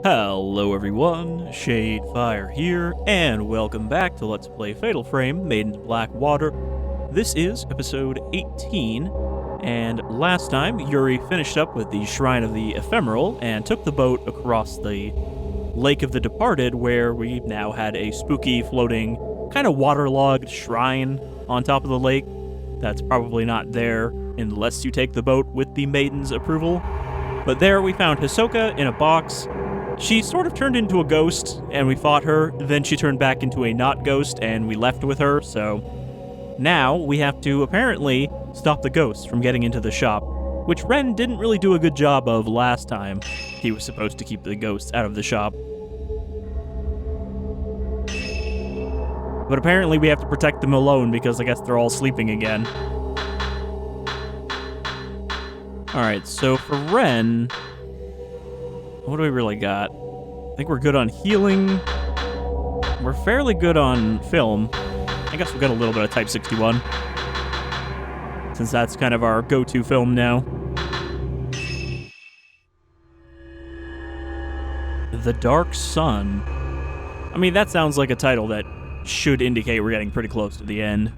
Hello everyone, Shadefyre here, and welcome back to Let's Play Fatal Frame, Maiden of Black Water. This is episode 18, and last time Yuri finished up with the Shrine of the Ephemeral and took the boat across the Lake of the Departed, where we now had a spooky, floating, kind of waterlogged shrine on top of the lake that's probably not there unless you take the boat with the Maiden's approval. But there we found Hisoka in a box. She sort of turned into a ghost, and we fought her. Then she turned back into a not ghost, and we left with her, so now we have to apparently stop the ghost from getting into the shop, which Ren didn't really do a good job of last time. He was supposed to keep the ghosts out of the shop. But apparently we have to protect them alone because I guess they're all sleeping again. Alright, so for Ren, what do we really got? I think we're good on healing. We're fairly good on film. I guess we've got a little bit of Type 61, since that's kind of our go-to film now. The Dark Sun. I mean, that sounds like a title that should indicate we're getting pretty close to the end.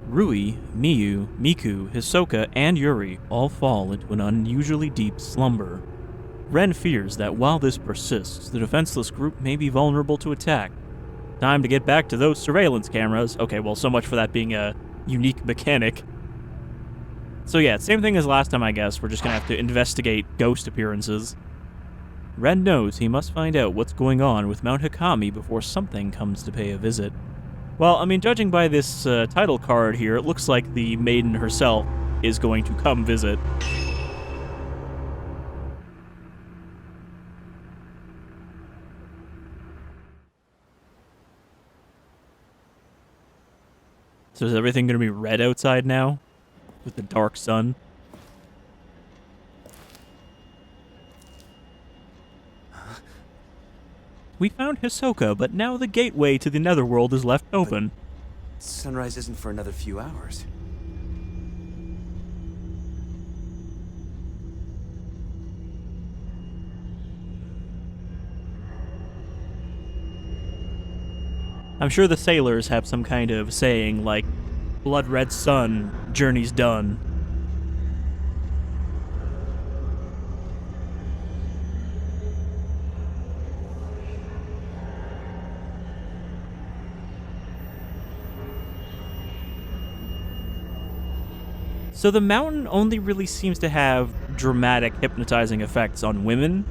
Rui, Miyu, Miku, Hisoka, and Yuri all fall into an unusually deep slumber. Ren fears that while this persists, the defenseless group may be vulnerable to attack. Time to get back to those surveillance cameras. Okay, well, so much for that being a unique mechanic. So yeah, same thing as last time, I guess. We're just gonna have to investigate ghost appearances. Ren knows he must find out what's going on with Mount Hikami before something comes to pay a visit. Well, I mean, judging by this title card here, it looks like the Maiden herself is going to come visit. So is everything going to be red outside now? With the dark sun? We found Hisoka, but now the gateway to the Netherworld is left open. But sunrise isn't for another few hours. I'm sure the sailors have some kind of saying like, blood red sun, journey's done. So the mountain only really seems to have dramatic hypnotizing effects on women.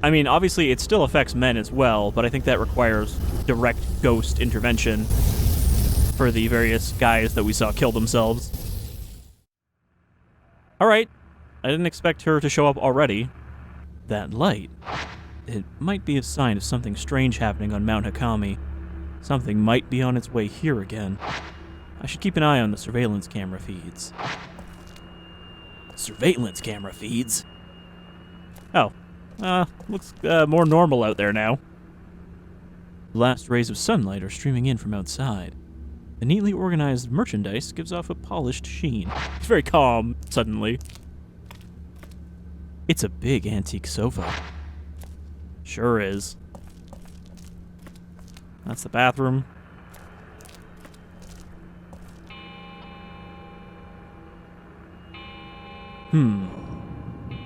I mean, obviously it still affects men as well, but I think that requires direct ghost intervention for the various guys that we saw kill themselves. Alright, I didn't expect her to show up already. That light, it might be a sign of something strange happening on Mount Hikami. Something might be on its way here again. I should keep an eye on the surveillance camera feeds. Surveillance camera feeds? Oh. Looks more normal out there now. The last rays of sunlight are streaming in from outside. The neatly organized merchandise gives off a polished sheen. It's very calm, suddenly. It's a big antique sofa. Sure is. That's the bathroom.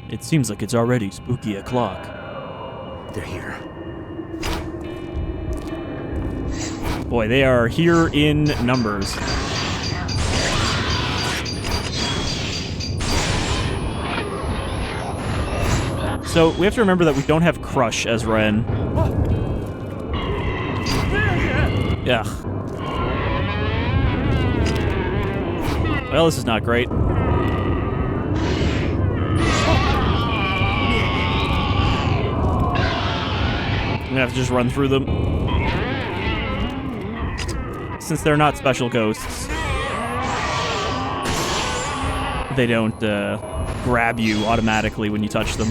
It seems like it's already spooky o'clock. They're here. Boy, they are here in numbers. So, we have to remember that we don't have Crush as Ren. Yeah. Well, this is not great. I'm gonna have to just run through them. Since they're not special ghosts, they don't grab you automatically when you touch them.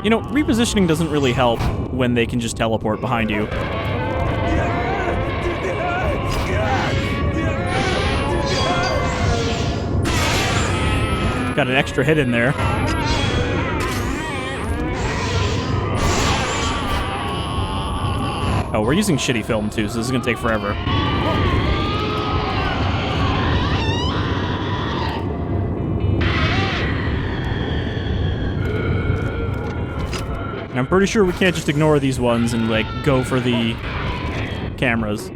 You know, repositioning doesn't really help when they can just teleport behind you. Got an extra hit in there. Oh, we're using shitty film too, so this is gonna take forever. And I'm pretty sure we can't just ignore these ones and, like, go for the cameras.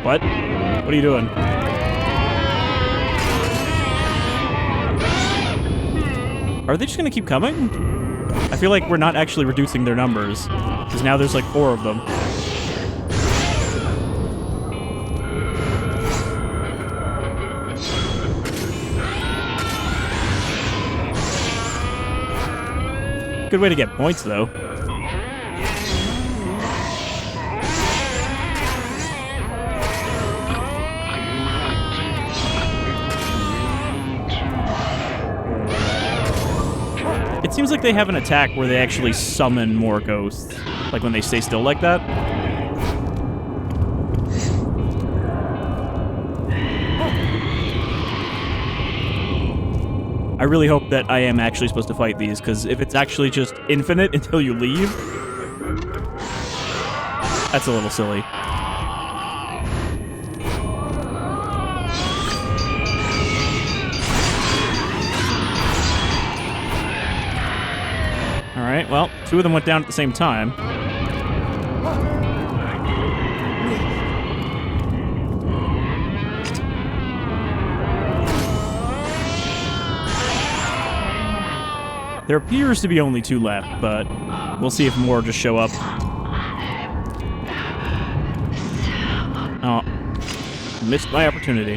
What? What are you doing? Are they just gonna keep coming? I feel like we're not actually reducing their numbers, because now there's like 4 of them. Good way to get points, though. It seems like they have an attack where they actually summon more ghosts, like when they stay still like that. I really hope that I am actually supposed to fight these, because if it's actually just infinite until you leave, that's a little silly. Alright, well, 2 of them went down at the same time. There appears to be only 2 left, but we'll see if more just show up. Oh, missed my opportunity.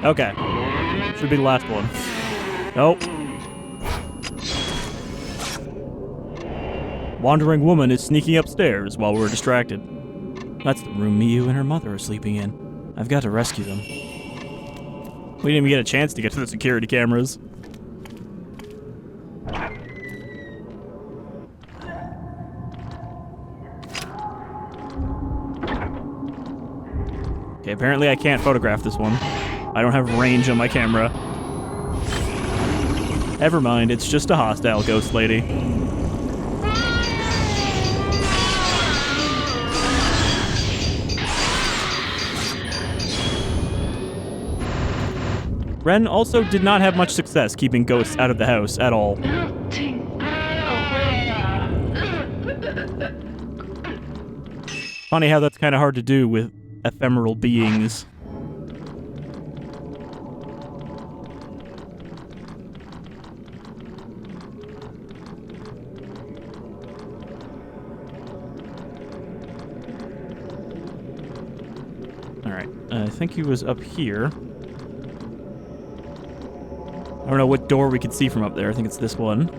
Okay, should be the last one. Nope. Wandering woman is sneaking upstairs while we're distracted. That's the room Miyu and her mother are sleeping in. I've got to rescue them. We didn't even get a chance to get to the security cameras. Okay, apparently I can't photograph this one. I don't have range on my camera. Never mind, it's just a hostile ghost lady. Ren also did not have much success keeping ghosts out of the house at all. Funny how that's kind of hard to do with ephemeral beings. Alright, I think he was up here. I don't know what door we can see from up there. I think it's this one.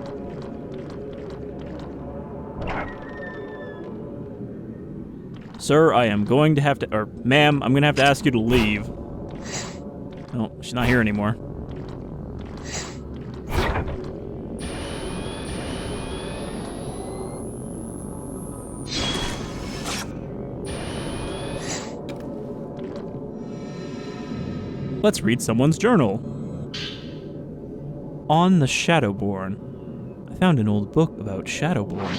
Sir, I am going to have to... Or, ma'am, I'm going to have to ask you to leave. Oh, she's not here anymore. Let's read someone's journal. On the Shadowborn. I found an old book about Shadowborn.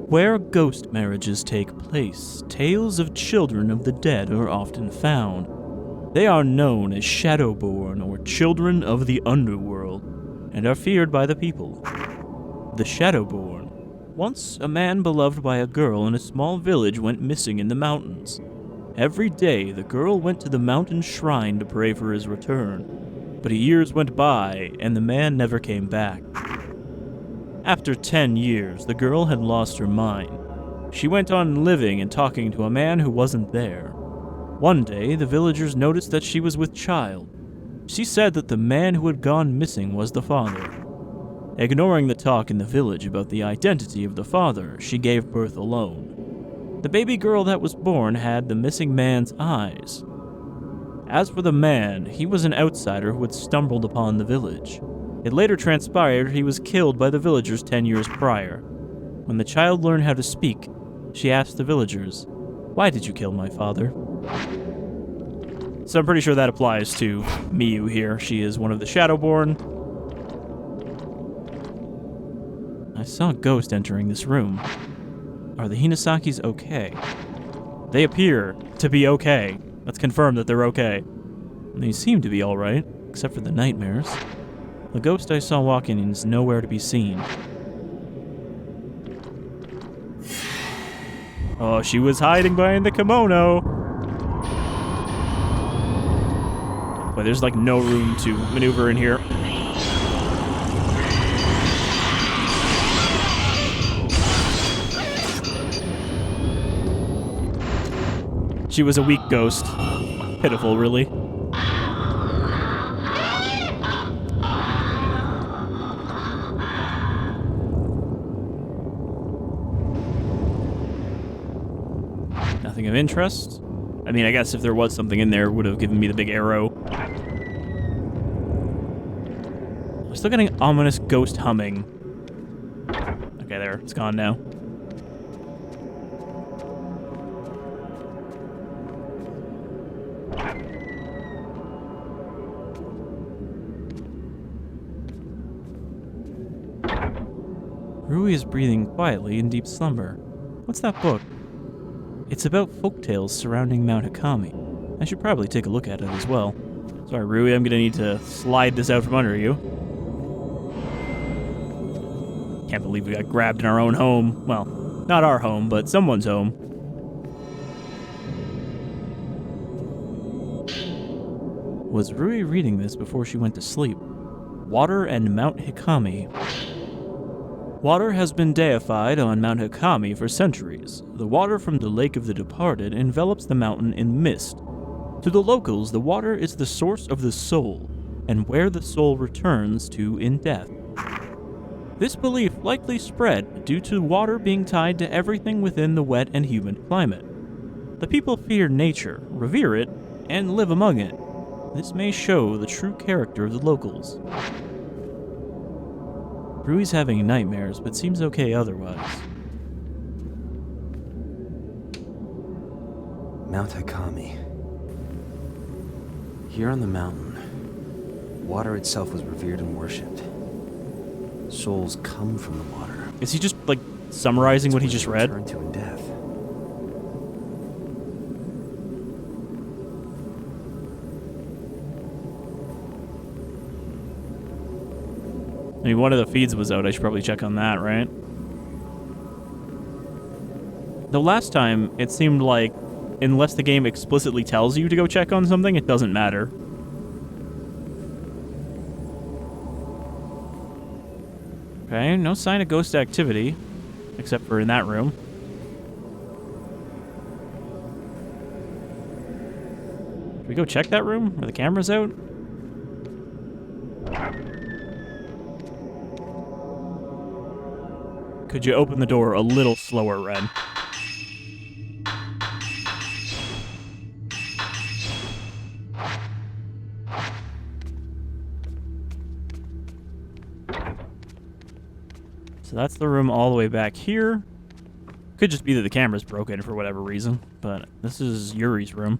Where ghost marriages take place, tales of children of the dead are often found. They are known as Shadowborn, or Children of the Underworld, and are feared by the people. The Shadowborn. Once, a man beloved by a girl in a small village went missing in the mountains. Every day, the girl went to the mountain shrine to pray for his return. But years went by, and the man never came back. After 10 years, the girl had lost her mind. She went on living and talking to a man who wasn't there. One day, the villagers noticed that she was with child. She said that the man who had gone missing was the father. Ignoring the talk in the village about the identity of the father, she gave birth alone. The baby girl that was born had the missing man's eyes. As for the man, he was an outsider who had stumbled upon the village. It later transpired he was killed by the villagers 10 years prior. When the child learned how to speak, she asked the villagers, "Why did you kill my father?" So I'm pretty sure that applies to Miyu here. She is one of the Shadowborn. I saw a ghost entering this room. Are the Hinasakis okay? They appear to be okay. Let's confirm that they're okay. They seem to be alright, except for the nightmares. The ghost I saw walking in is nowhere to be seen. Oh, she was hiding behind the kimono. But there's like no room to maneuver in here. She was a weak ghost. Pitiful, really. Nothing of interest. I mean, I guess if there was something in there, it would have given me the big arrow. I'm still getting ominous ghost humming. Okay, there. It's gone now. Rui is breathing quietly in deep slumber. What's that book? It's about folktales surrounding Mount Hikami. I should probably take a look at it as well. Sorry, Rui, I'm gonna need to slide this out from under you. Can't believe we got grabbed in our own home. Well, not our home, but someone's home. Was Rui reading this before she went to sleep? Water and Mount Hikami. Water has been deified on Mount Hikami for centuries. The water from the Lake of the Departed envelops the mountain in mist. To the locals, the water is the source of the soul, and where the soul returns to in death. This belief likely spread due to water being tied to everything within the wet and humid climate. The people fear nature, revere it, and live among it. This may show the true character of the locals. Rui's having nightmares, but seems okay otherwise. Mount Hikami. Here on the mountain, water itself was revered and worshipped. Souls come from the water. Is he just, like, summarizing what he just read? Return to in death. I mean, one of the feeds was out. I should probably check on that, right? The last time, it seemed like, unless the game explicitly tells you to go check on something, it doesn't matter. Okay, no sign of ghost activity, except for in that room. Should we go check that room? Are the cameras out? Could you open the door a little slower, Red? So that's the room all the way back here. Could just be that the camera's broken for whatever reason, but this is Yuri's room.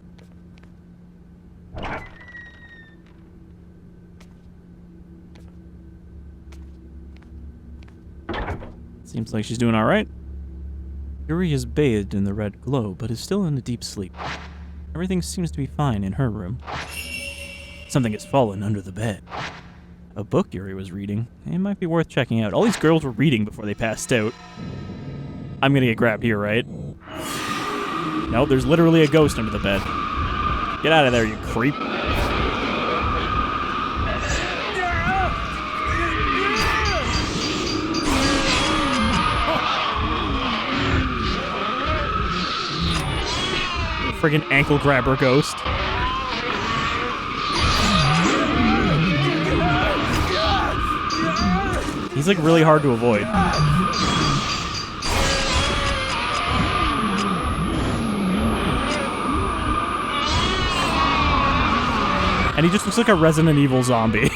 Seems like she's doing all right. Yuri is bathed in the red glow, but is still in a deep sleep. Everything seems to be fine in her room. Something has fallen under the bed. A book Yuri was reading. It might be worth checking out. All these girls were reading before they passed out. I'm gonna get grabbed here, right? No, there's literally a ghost under the bed. Get out of there, you creep. Friggin' ankle grabber ghost. He's like really hard to avoid. And he just looks like a Resident Evil zombie.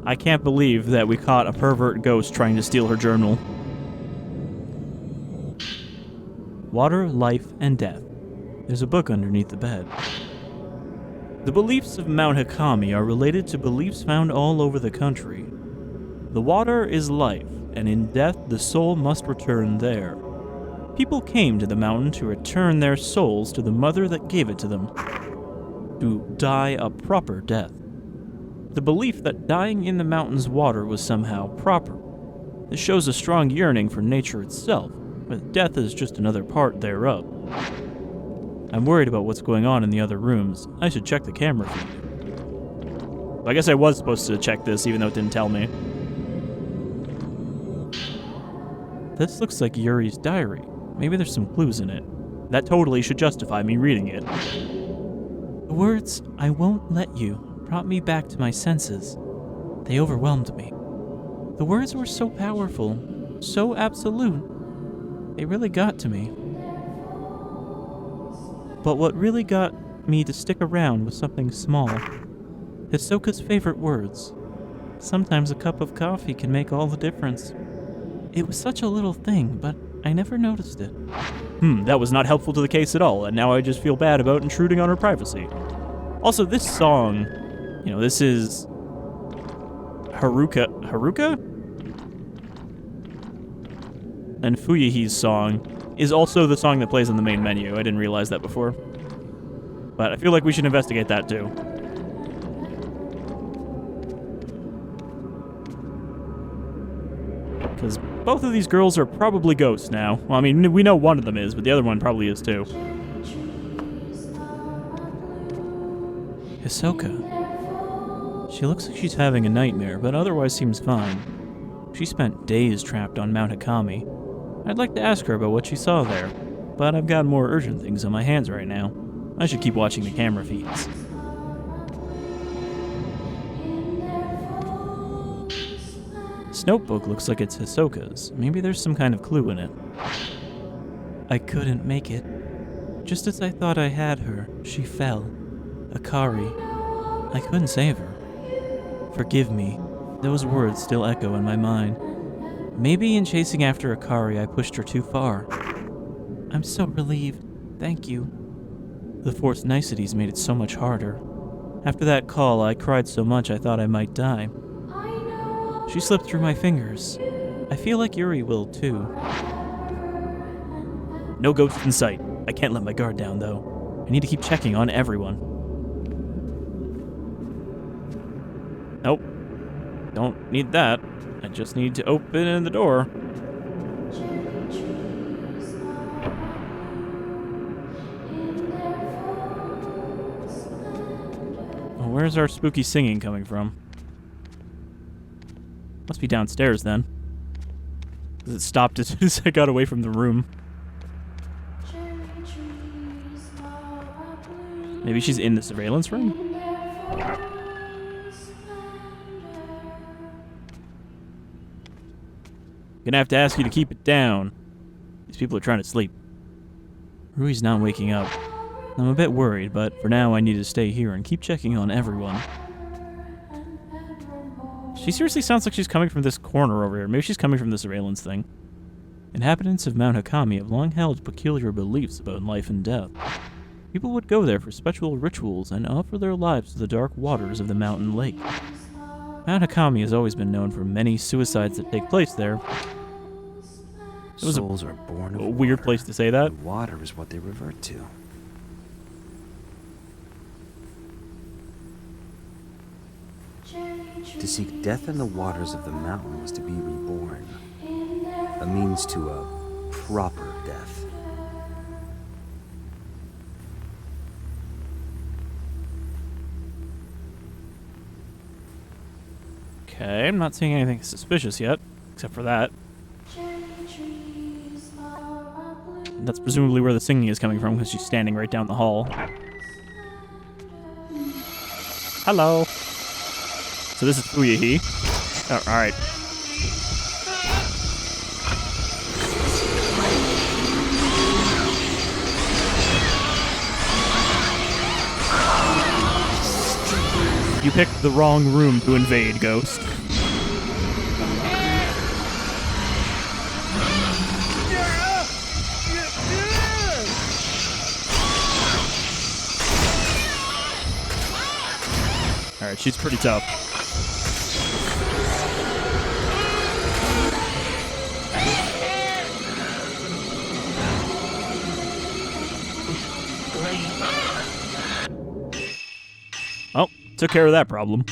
I can't believe that we caught a pervert ghost trying to steal her journal. Water, Life, and Death. There's a book underneath the bed. The beliefs of Mount Hikami are related to beliefs found all over the country. The water is life, and in death the soul must return there. People came to the mountain to return their souls to the mother that gave it to them, to die a proper death. The belief that dying in the mountain's water was somehow proper. This shows a strong yearning for nature itself, but death is just another part thereof. I'm worried about what's going on in the other rooms. I should check the camera feed. I guess I was supposed to check this, even though it didn't tell me. This looks like Yuri's diary. Maybe there's some clues in it. That totally should justify me reading it. The words, "I won't let you," brought me back to my senses. They overwhelmed me. The words were so powerful, so absolute. They really got to me. But what really got me to stick around was something small. Hisoka's favorite words. Sometimes a cup of coffee can make all the difference. It was such a little thing, but I never noticed it. That was not helpful to the case at all, and now I just feel bad about intruding on her privacy. Also, this song, this is Haruka? And Fuyahi's song is also the song that plays in the main menu. I didn't realize that before. But I feel like we should investigate that too. Because both of these girls are probably ghosts now. Well, I mean, we know one of them is, but the other one probably is too. Hisoka. She looks like she's having a nightmare, but otherwise seems fine. She spent days trapped on Mount Hikami. I'd like to ask her about what she saw there, but I've got more urgent things on my hands right now. I should keep watching the camera feeds. This notebook looks like it's Hisoka's. Maybe there's some kind of clue in it. I couldn't make it. Just as I thought I had her, she fell. Akari. I couldn't save her. Forgive me. Those words still echo in my mind. Maybe in chasing after Akari, I pushed her too far. I'm so relieved. Thank you. The forced niceties made it so much harder. After that call, I cried so much I thought I might die. She slipped through my fingers. I feel like Yuri will, too. No ghosts in sight. I can't let my guard down, though. I need to keep checking on everyone. Nope. Don't need that. I just need to open the door. Well, where's our spooky singing coming from? Must be downstairs then. Because it stopped as soon as I got away from the room. Maybe she's in the surveillance room? Gonna have to ask you to keep it down. These people are trying to sleep. Rui's not waking up. I'm a bit worried, but for now I need to stay here and keep checking on everyone. She seriously sounds like she's coming from this corner over here. Maybe she's coming from the surveillance thing. Inhabitants of Mount Hikami have long held peculiar beliefs about life and death. People would go there for special rituals and offer their lives to the dark waters of the mountain lake. Mount Hikami has always been known for many suicides that take place there. It was Souls are born of a weird place to say that. And water is what they revert to. To seek death in the waters of the mountain was to be reborn. A means to a proper death. Okay, I'm not seeing anything suspicious yet, except for that. That's presumably where the singing is coming from, because she's standing right down the hall. Hello. So this is Fuyahi. Oh, alright. You picked the wrong room to invade, Ghost. Alright, she's pretty tough. Oh, took care of that problem.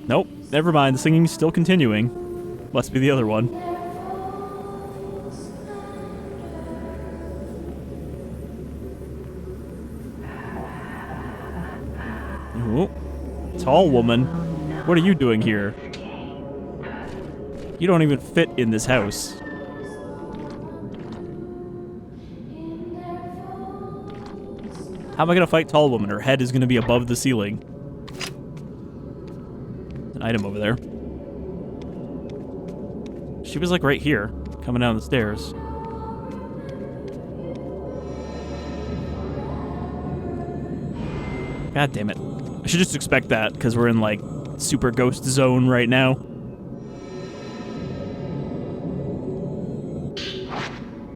Nope, never mind. The singing's still continuing. Must be the other one. Ooh. Tall woman. What are you doing here? You don't even fit in this house. How am I gonna fight tall woman? Her head is gonna be above the ceiling. An item over there. She was like right here, coming down the stairs. God damn it. I should just expect that, because we're in like super ghost zone right now.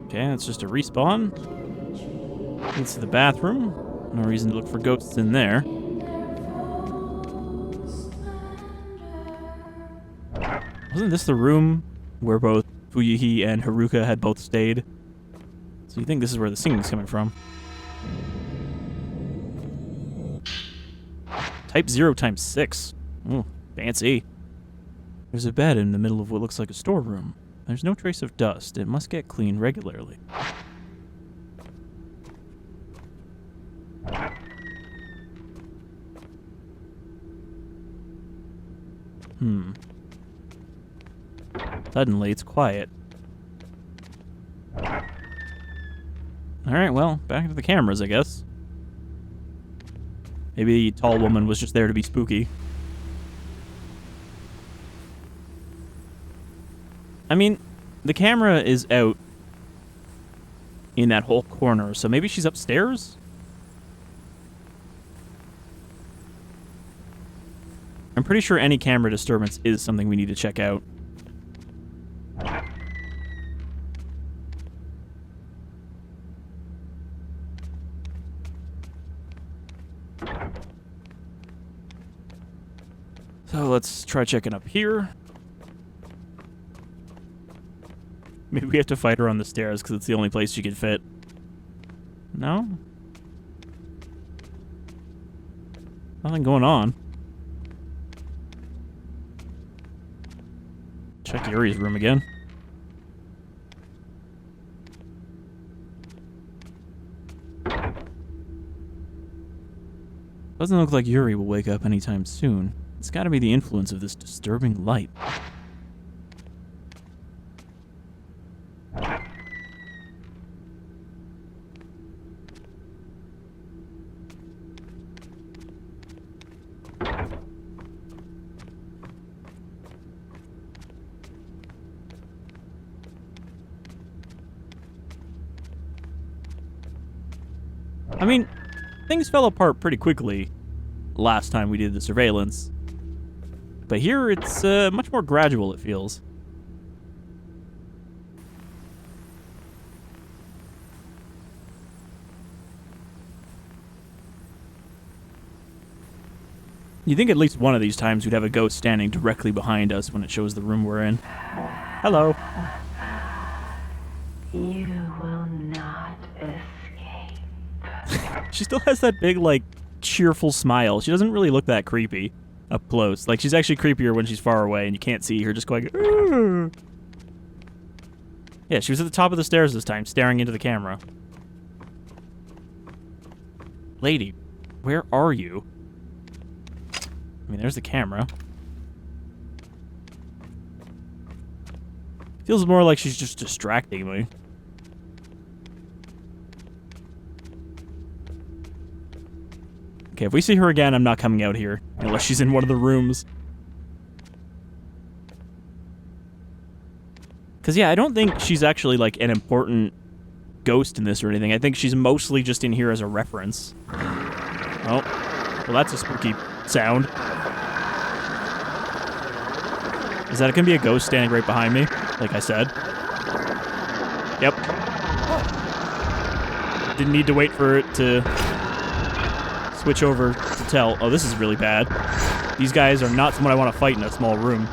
Okay, that's just a respawn. Leads to the bathroom. No reason to look for ghosts in there. Wasn't this the room where both Fuyahi and Haruka had both stayed? So you think this is where the singing's coming from? Type 0 times 6. Ooh, fancy. There's a bed in the middle of what looks like a storeroom. There's no trace of dust. It must get cleaned regularly. Suddenly, it's quiet. Alright, well, back to the cameras, I guess. Maybe the tall woman was just there to be spooky. I mean, the camera is out in that whole corner, so maybe she's upstairs? I'm pretty sure any camera disturbance is something we need to check out. So let's try checking up here. Maybe we have to fight her on the stairs because it's the only place she can fit. No? Nothing going on. Check Yuri's room again. Doesn't look like Yuri will wake up anytime soon. It's gotta be the influence of this disturbing light. I mean, things fell apart pretty quickly last time we did the surveillance. But here, it's much more gradual, it feels. You'd think at least one of these times we'd have a ghost standing directly behind us when it shows the room we're in. Hello. You will not escape. She still has that big, like, cheerful smile. She doesn't really look that creepy up close. Like, she's actually creepier when she's far away and you can't see her just going... Arr! Yeah, she was at the top of the stairs this time, staring into the camera. Lady, where are you? I mean, there's the camera. Feels more like she's just distracting me. Okay, if we see her again, I'm not coming out here. Unless she's in one of the rooms. Because, yeah, I don't think she's actually, like, an important ghost in this or anything. I think she's mostly just in here as a reference. Oh. Well, that's a spooky sound. Is that gonna be a ghost standing right behind me? Like I said. Yep. Didn't need to wait for it to switch over to tell. Oh, this is really bad. These guys are not someone I want to fight in a small room.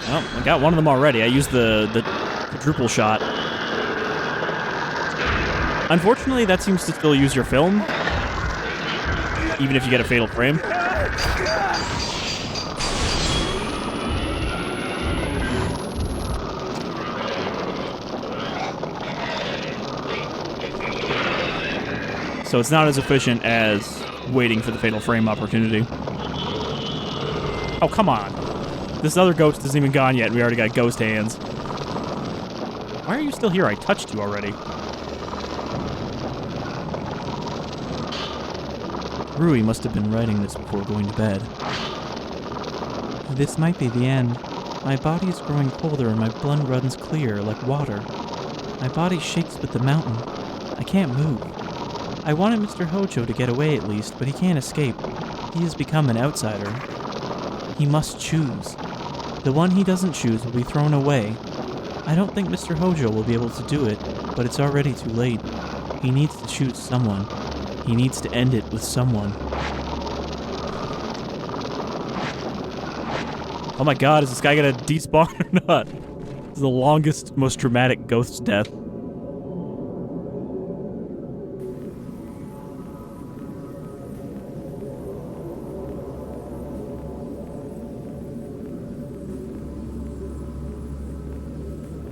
Oh, I got one of them already. I used the quadruple shot. Unfortunately, that seems to still use your film, even if you get a fatal frame. So it's not as efficient as waiting for the fatal frame opportunity. Oh, come on. This other ghost isn't even gone yet, and we already got ghost hands. Why are you still here? I touched you already. Rui must have been writing this before going to bed. This might be the end. My body is growing colder and my blood runs clear like water. My body shakes with the mountain. I can't move. I wanted Mr. Hojo to get away at least, but he can't escape. He has become an outsider. He must choose. The one he doesn't choose will be thrown away. I don't think Mr. Hojo will be able to do it, but it's already too late. He needs to choose someone. He needs to end it with someone. Oh my god, is this guy gonna despawn or not? This is the longest, most dramatic ghost death.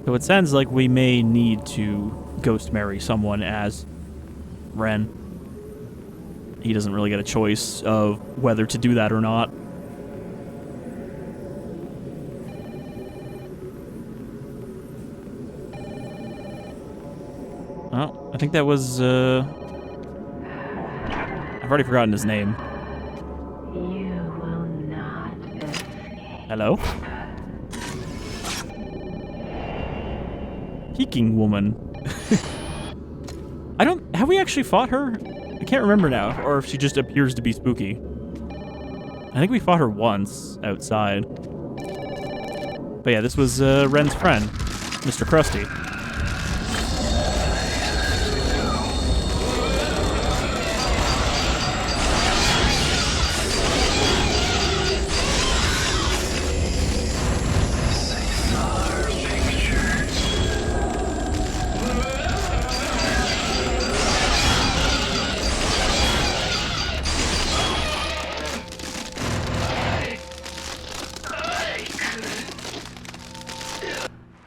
So it sounds like we may need to ghost marry someone as Ren. He doesn't really get a choice of whether to do that or not. Oh, I think that was, I've already forgotten his name. You will not escape. Hello? Peking woman. Have we actually fought her? I can't remember now, or if she just appears to be spooky. I think we fought her once outside. But yeah, this was Ren's friend, Mr. Krusty.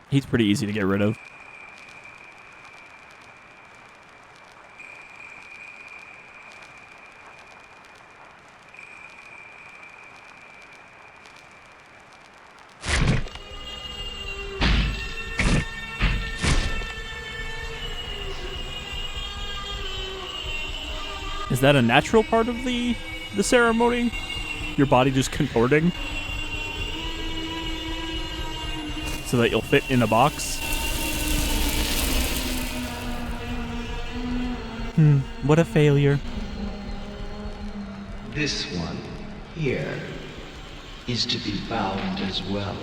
He's pretty easy to get rid of. Is that a natural part of the ceremony? Your body just contorting? So that you'll fit in a box? What a failure. This one here is to be bound as well.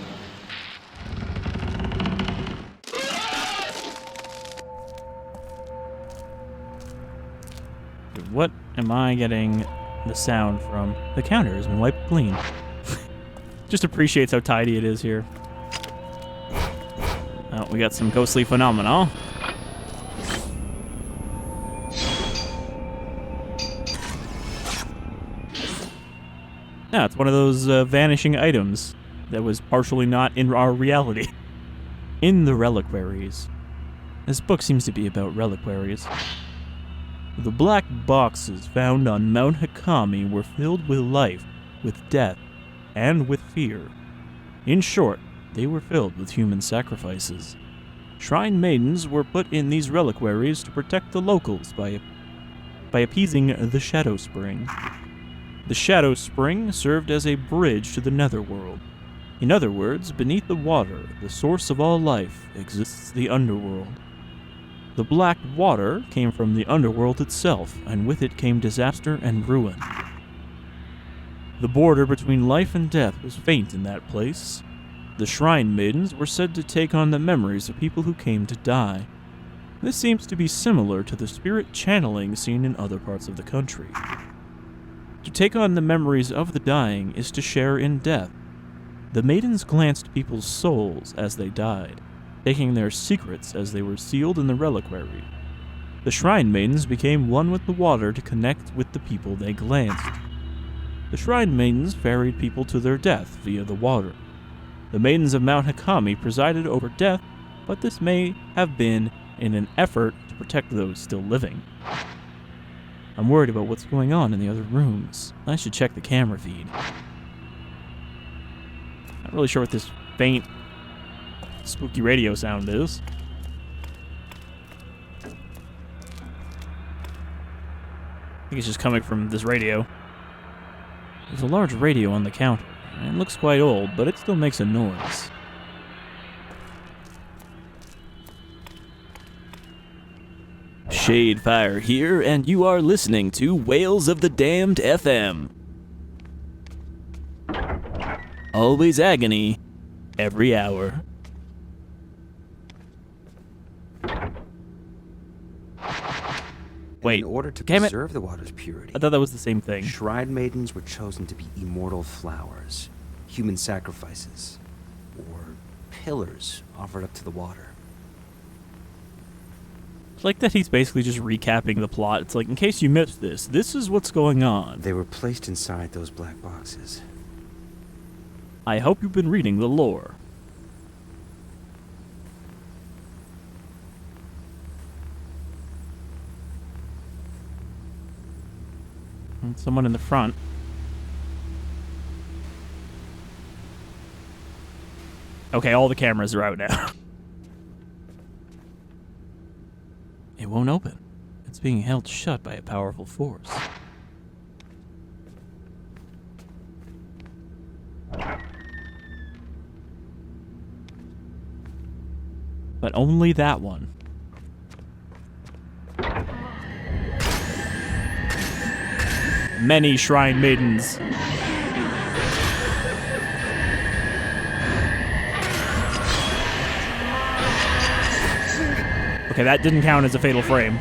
What am I getting the sound from? The counter has been wiped clean. Just appreciates how tidy it is here. Oh, we got some ghostly phenomena. Yeah, it's one of those vanishing items that was partially not in our reality. In the reliquaries. This book seems to be about reliquaries. The black boxes found on Mount Hikami were filled with life, with death, and with fear. In short, they were filled with human sacrifices. Shrine maidens were put in these reliquaries to protect the locals by appeasing the Shadow Spring. The Shadow Spring served as a bridge to the Netherworld. In other words, beneath the water, the source of all life, exists the underworld. The black water came from the underworld itself, and with it came disaster and ruin. The border between life and death was faint in that place. The Shrine Maidens were said to take on the memories of people who came to die. This seems to be similar to the spirit channeling seen in other parts of the country. To take on the memories of the dying is to share in death. The maidens glanced people's souls as they died, taking their secrets as they were sealed in the reliquary. The Shrine Maidens became one with the water to connect with the people they glanced. The Shrine Maidens ferried people to their death via the water. The Maidens of Mount Hikami presided over death, but this may have been in an effort to protect those still living. I'm worried about what's going on in the other rooms. I should check the camera feed. Not really sure what this faint spooky radio sound is. I think it's just coming from this radio. There's a large radio on the counter. It looks quite old, but it still makes a noise. Shadefyre here, and you are listening to Whales of the Damned FM. Always agony, every hour. Wait, in order to damn it. preserve the water's purity, I thought that was the same thing. Shrine Maidens were chosen to be immortal flowers, human sacrifices, or pillars offered up to the water. It's like that he's basically just recapping the plot. It's like, in case you missed this, this is what's going on. They were placed inside those black boxes. I hope you've been reading the lore. And someone in the front. Okay, all the cameras are out now. It won't open. It's being held shut by a powerful force. But only that one. Many Shrine Maidens. Okay, that didn't count as a fatal frame.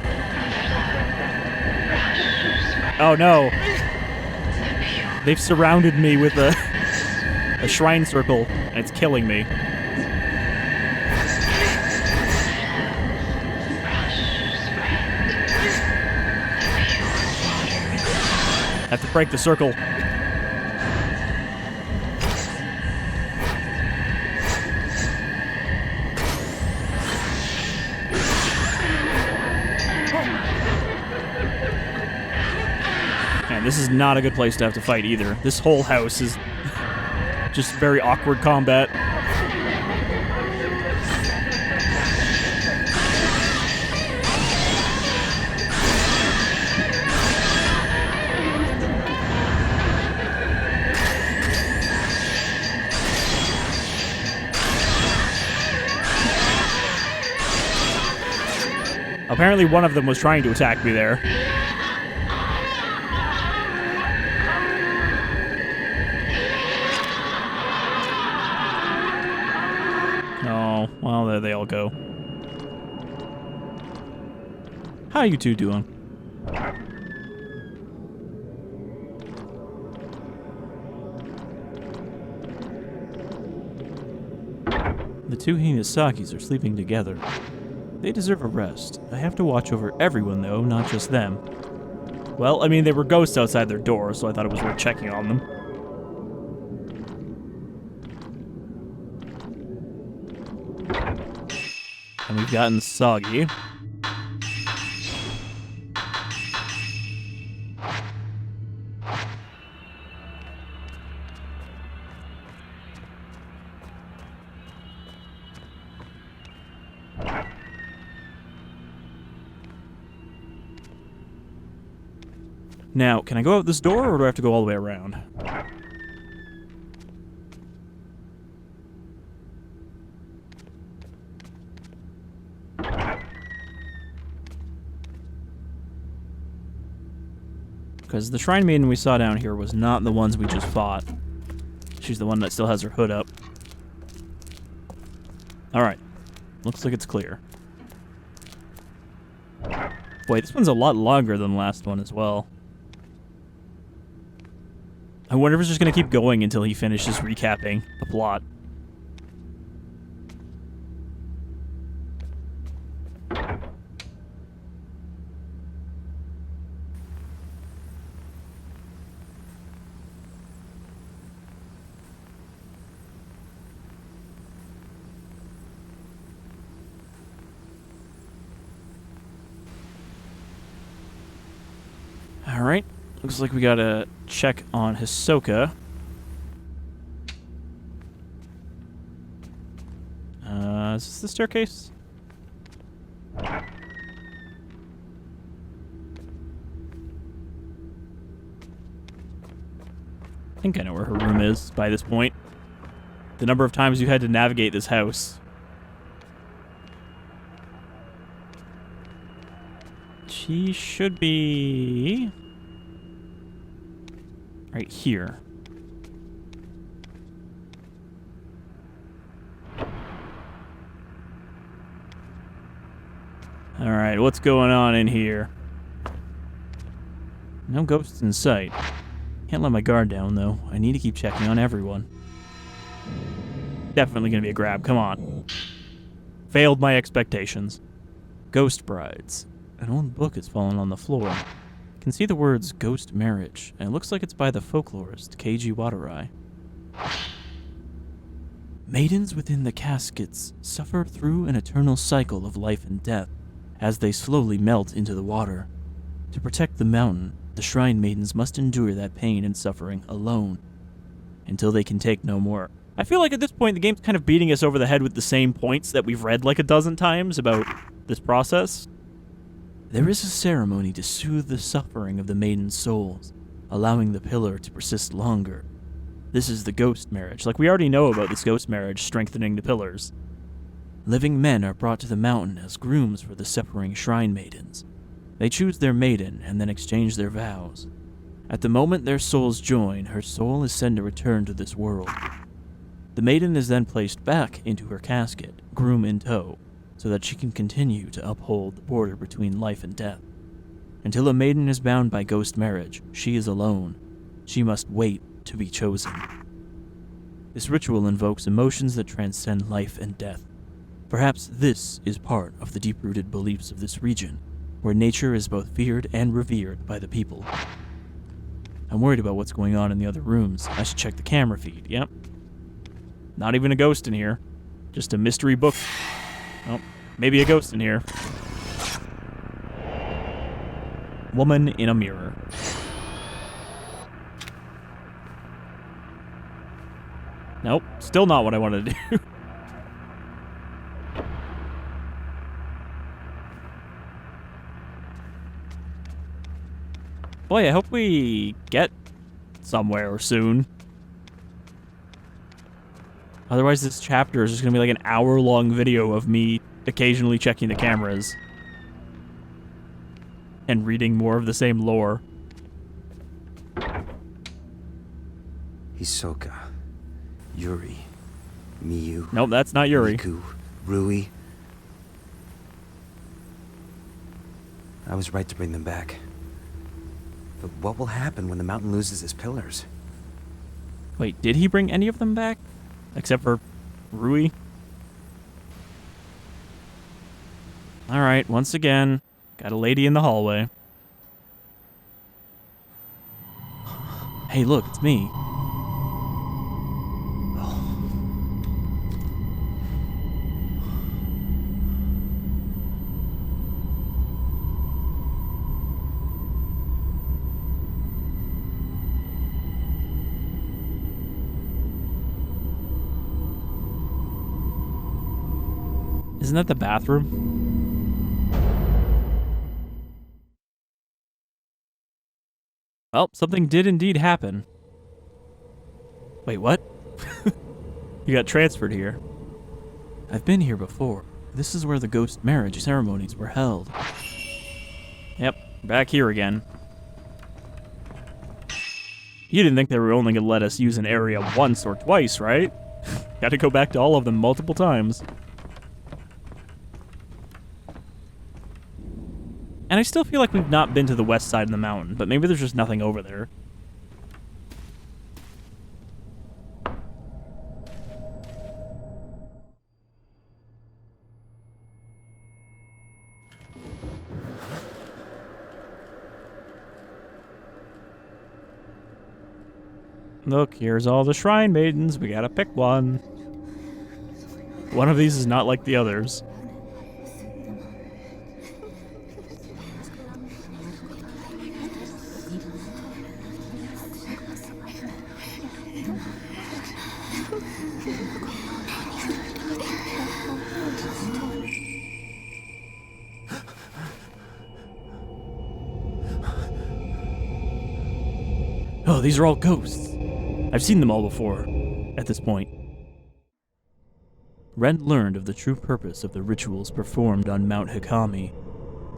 Oh no. They've surrounded me with a shrine circle, and it's killing me. I have to break the circle. Man, this is not a good place to have to fight either. This whole house is just very awkward combat. Apparently one of them was trying to attack me there. Oh, well, there they all go. How you two doing? The two Hinasakis are sleeping together. They deserve a rest. I have to watch over everyone, though, not just them. Well, I mean, they were ghosts outside their door, so I thought it was worth checking on them. And we've gotten soggy. Now, can I go out this door, or do I have to go all the way around? Because the Shrine Maiden we saw down here was not the ones we just fought. She's the one that still has her hood up. Alright. Looks like it's clear. Wait, this one's a lot longer than the last one as well. I wonder if it's just going to keep going until he finishes recapping the plot. Alright, looks like we gotta check on Hisoka. Is this the staircase? I think I know where her room is by this point. The number of times you had to navigate this house. She should be right here. Alright, what's going on in here? No ghosts in sight. Can't let my guard down, though. I need to keep checking on everyone. Definitely gonna be a grab, come on. Failed my expectations. Ghost brides. An old book has fallen on the floor. I can see the words ghost marriage, and it looks like it's by the folklorist Keiji Watarai. Maidens within the caskets suffer through an eternal cycle of life and death as they slowly melt into the water. To protect the mountain, the Shrine Maidens must endure that pain and suffering alone, until they can take no more. I feel like at this point the game's kind of beating us over the head with the same points that we've read like a dozen times about this process. There is a ceremony to soothe the suffering of the maiden's souls, allowing the pillar to persist longer. This is the ghost marriage. Like, we already know about this ghost marriage strengthening the pillars. Living men are brought to the mountain as grooms for the separating Shrine Maidens. They choose their maiden and then exchange their vows. At the moment their souls join, her soul is sent to return to this world. The maiden is then placed back into her casket, groom in tow, so that she can continue to uphold the border between life and death. Until a maiden is bound by ghost marriage, she is alone. She must wait to be chosen. This ritual invokes emotions that transcend life and death. Perhaps this is part of the deep-rooted beliefs of this region, where nature is both feared and revered by the people. I'm worried about what's going on in the other rooms. I should check the camera feed. Yep. Not even a ghost in here. Just a mystery book. Oh, maybe a ghost in here. Woman in a mirror. Nope, still not what I wanted to do. Boy, I hope we get somewhere soon. Otherwise, this chapter is just going to be like an hour-long video of me occasionally checking the cameras and reading more of the same lore. Hisoka, Yuri, Miyu. Nope, that's not Yuri. Miku, Rui. I was right to bring them back. But what will happen when the mountain loses its pillars? Wait, did he bring any of them back? Except for Rui? Alright, once again, got a lady in the hallway. Hey, look, it's me. Isn't that the bathroom? Well, something did indeed happen. Wait, what? You got transferred here. I've been here before. This is where the ghost marriage ceremonies were held. Yep, back here again. You didn't think they were only going to let us use an area once or twice, right? Got to go back to all of them multiple times. And I still feel like we've not been to the west side of the mountain, but maybe there's just nothing over there. Look, here's all the shrine maidens. We gotta pick one. One of these is not like the others. Oh, these are all ghosts. I've seen them all before, at this point. Ren learned of the true purpose of the rituals performed on Mount Hikami.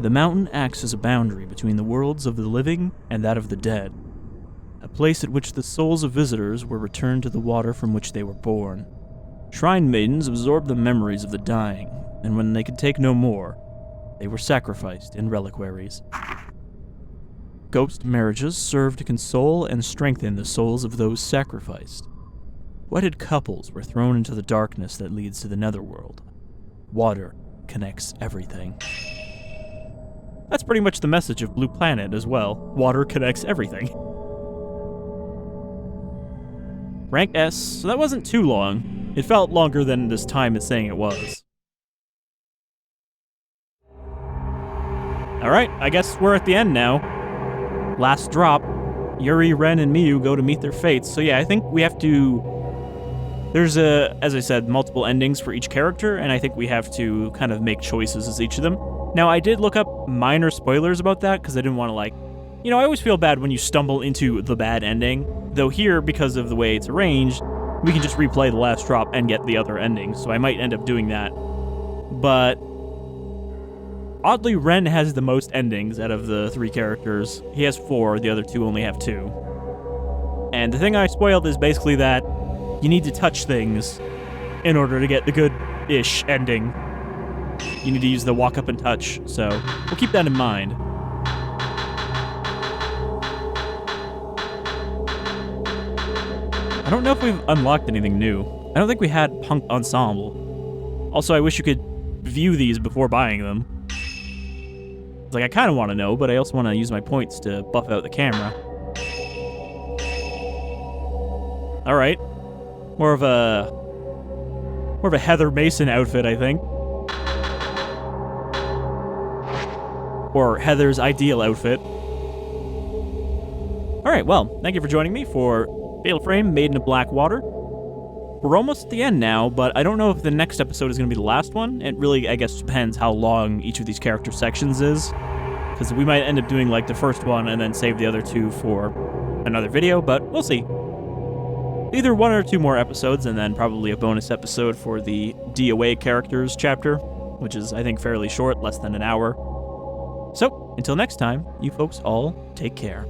The mountain acts as a boundary between the worlds of the living and that of the dead, a place at which the souls of visitors were returned to the water from which they were born. Shrine maidens absorbed the memories of the dying, and when they could take no more, they were sacrificed in reliquaries. Ghost marriages served to console and strengthen the souls of those sacrificed. Wedded couples were thrown into the darkness that leads to the netherworld. Water connects everything. That's pretty much the message of Blue Planet as well. Water connects everything. Rank S, so that wasn't too long. It felt longer than this time is saying it was. Alright, I guess we're at the end now. Last drop. Yuri, Ren, and Miyu go to meet their fates. So yeah, I think we have to... There's, as I said, multiple endings for each character, and I think we have to kind of make choices as each of them. Now, I did look up minor spoilers about that, because I didn't want to, like... You know, I always feel bad when you stumble into the bad ending. Though here, because of the way it's arranged, we can just replay the last drop and get the other ending, so I might end up doing that. But... Oddly, Ren has the most endings out of the 3 characters. He has 4, the other 2 only have 2. And the thing I spoiled is basically that you need to touch things in order to get the good-ish ending. You need to use the walk up and touch, so we'll keep that in mind. I don't know if we've unlocked anything new. I don't think we had Punk Ensemble. Also, I wish you could view these before buying them. Like, I kind of want to know, but I also want to use my points to buff out the camera. All right. More of a Heather Mason outfit, I think. Or Heather's ideal outfit. All right, well, thank you for joining me for Fatal Frame, Maiden of Black Water. We're almost at the end now, but I don't know if the next episode is going to be the last one. It really, I guess, depends how long each of these character sections is. Because we might end up doing, like, the first one and then save the other 2 for another video, but we'll see. Either 1 or 2 more episodes, and then probably a bonus episode for the DOA characters chapter, which is, I think, fairly short, less than an hour. So, until next time, you folks all take care.